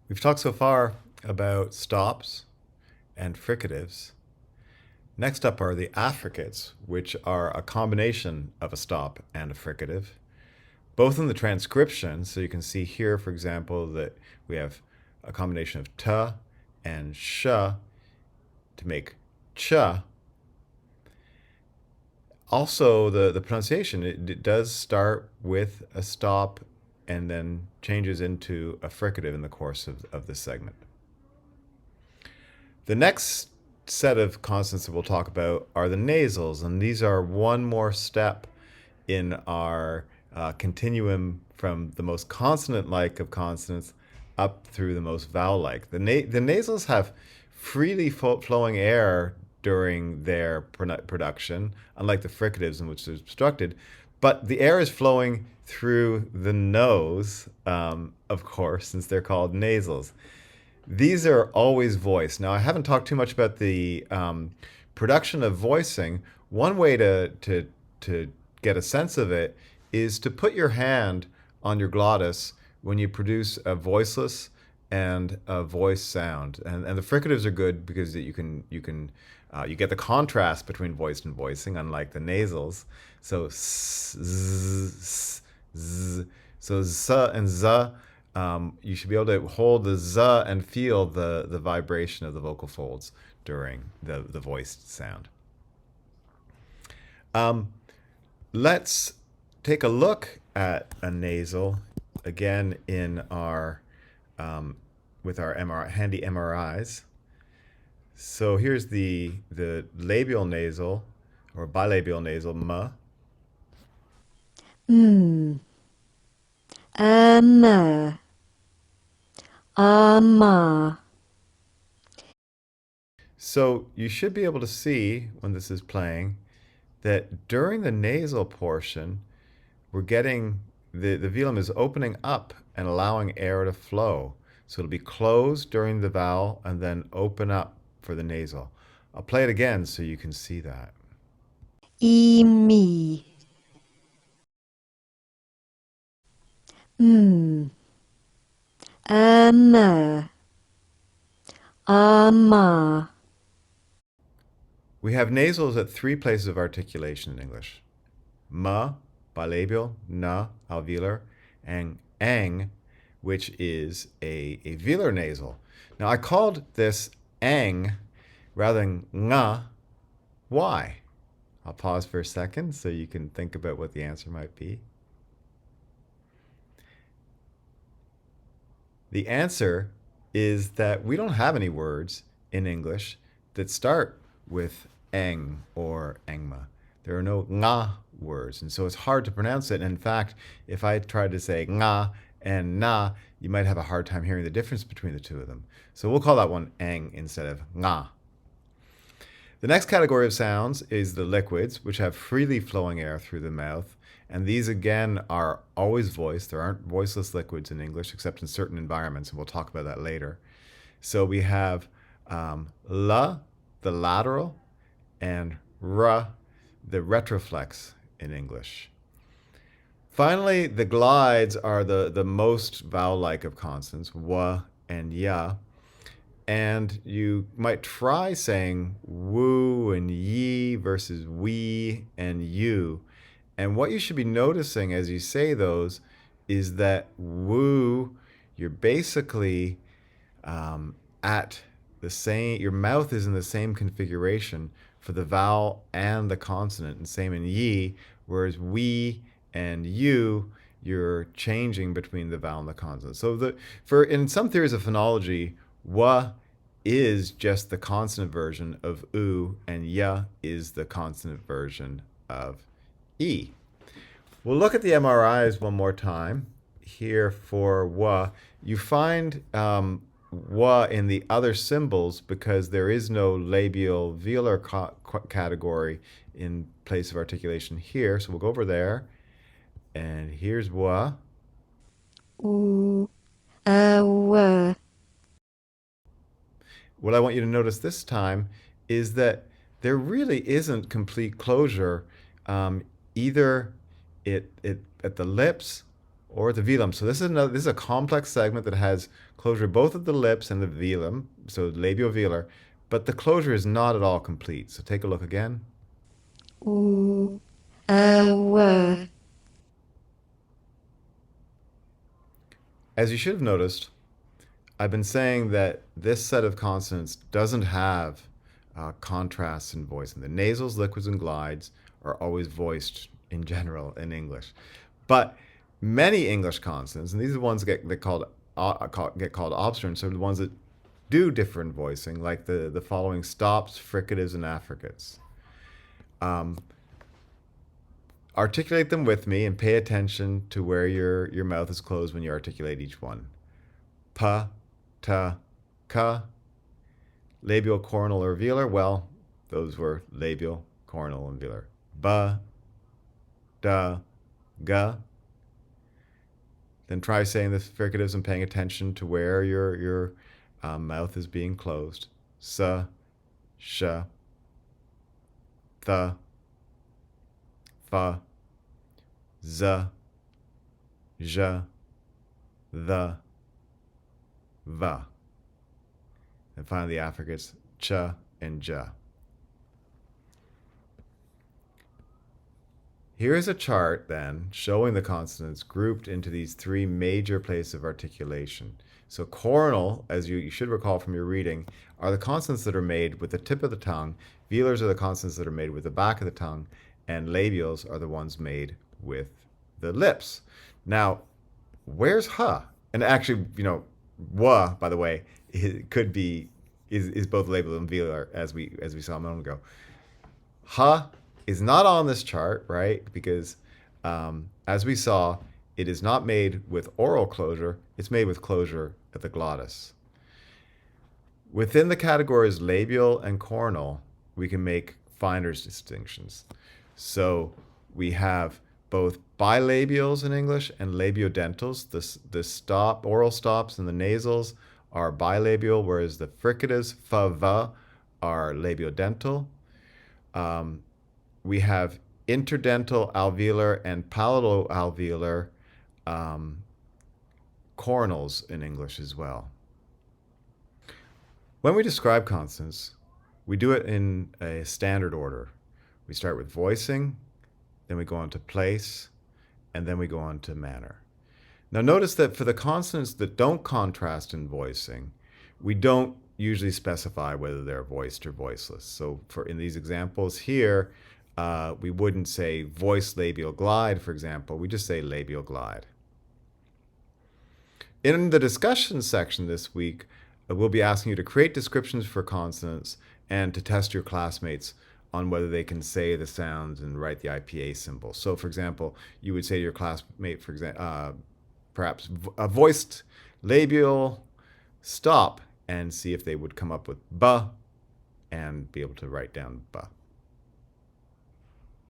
We've talked so far about stops and fricatives. Next up are the affricates, which are a combination of a stop and a fricative, both in the transcription. So you can see here, for example, that we have a combination of t and sh to make ch. Also, the pronunciation, it does start with a stop and then changes into a fricative in the course of this segment. The next set of consonants that we'll talk about are the nasals, and these are one more step in our continuum from the most consonant-like of consonants up through the most vowel-like. The nasals have freely flowing air during their production, unlike the fricatives in which they're obstructed, but the air is flowing through the nose, of course, since they're called nasals. These are always voiced. Now, I haven't talked too much about the production of voicing. One way to get a sense of it is to put your hand on your glottis when you produce a voiceless and a voice sound. And the fricatives are good because you get the contrast between voiced and voicing, unlike the nasals. So s, z, z, so z and z, you should be able to hold the z and feel the vibration of the vocal folds during the voiced sound. Let's take a look at a nasal again in our with our handy MRIs. So here's the labial nasal or bilabial nasal m. Mm. Ama. So you should be able to see when this is playing that during the nasal portion, we're getting the velum is opening up and allowing air to flow. So it'll be closed during the vowel and then open up for the nasal. I'll play it again so you can see that. Imi. Mm. Ama. Ama. We have nasals at three places of articulation in English. Ma, bilabial, na, alveolar, and ang, which is a velar nasal. Now I called this ang rather than nga. Why? I'll pause for a second so you can think about what the answer might be. The answer is that we don't have any words in English that start with ang or angma. There are no nga words, and so it's hard to pronounce it. And in fact, if I tried to say nga and na, you might have a hard time hearing the difference between the two of them. So we'll call that one ang instead of nga. The next category of sounds is the liquids, which have freely flowing air through the mouth. And these, again, are always voiced. There aren't voiceless liquids in English, except in certain environments, and we'll talk about that later. So we have la, the lateral, and ra, the retroflex in English. Finally, the glides are the most vowel-like of consonants, wa and ya. And you might try saying woo and ye versus we and you. And what you should be noticing as you say those is that woo, you're basically at the same, your mouth is in the same configuration for the vowel and the consonant, and same in ye, whereas we and you, you're changing between the vowel and the consonant. So in some theories of phonology, wa is just the consonant version of oo, and ya is the consonant version of e. We'll look at the MRIs one more time. Here for wa, you find wa in the other symbols because there is no labial velar category in place of articulation here. So we'll go over there, and here's wa. U. Awa. What I want you to notice this time is that there really isn't complete closure either at the lips or the velum. So this is a complex segment that has closure both of the lips and the velum, so labiovelar, but the closure is not at all complete. So take a look again. W. As you should have noticed, I've been saying that this set of consonants doesn't have contrasts in voicing. The nasals, liquids, and glides are always voiced in general in English, but many English consonants, and these are the ones that get called obstruents, are the ones that do different voicing, like the following stops, fricatives, and affricates. Articulate them with me and pay attention to where your mouth is closed when you articulate each one. Pa, ta, ka. Labial, coronal, or velar. Well, those were labial, coronal, and velar. Ba, da, ga. Then try saying the fricatives and paying attention to where your mouth is being closed. Sa, sha, tha, fa, za, ja, the, va. And finally the affricates, cha and ja. Here is a chart then showing the consonants grouped into these three major places of articulation. So coronal, as you should recall from your reading, are the consonants that are made with the tip of the tongue. Velars are the consonants that are made with the back of the tongue. And labials are the ones made with the lips. Now, where's ha? And actually, wa, by the way, it could be is both labial and velar, as we saw a moment ago. Ha is not on this chart, right? Because as we saw, it is not made with oral closure. It's made with closure at the glottis. Within the categories labial and coronal, we can make finer distinctions. So we have both bilabials in English and labiodentals. The oral stops and the nasals are bilabial, whereas the fricatives, fa, va, are labiodental. We have interdental alveolar and palatal alveolar coronals in English as well. When we describe consonants, we do it in a standard order. We start with voicing, then we go on to place, and then we go on to manner. Now notice that for the consonants that don't contrast in voicing, we don't usually specify whether they're voiced or voiceless. So in these examples here, we wouldn't say voiced labial glide, for example. We just say labial glide. In the discussion section this week, we'll be asking you to create descriptions for consonants and to test your classmates on whether they can say the sounds and write the IPA symbol. So, for example, you would say to your classmate, for example, perhaps a voiced labial stop, and see if they would come up with ba and be able to write down ba.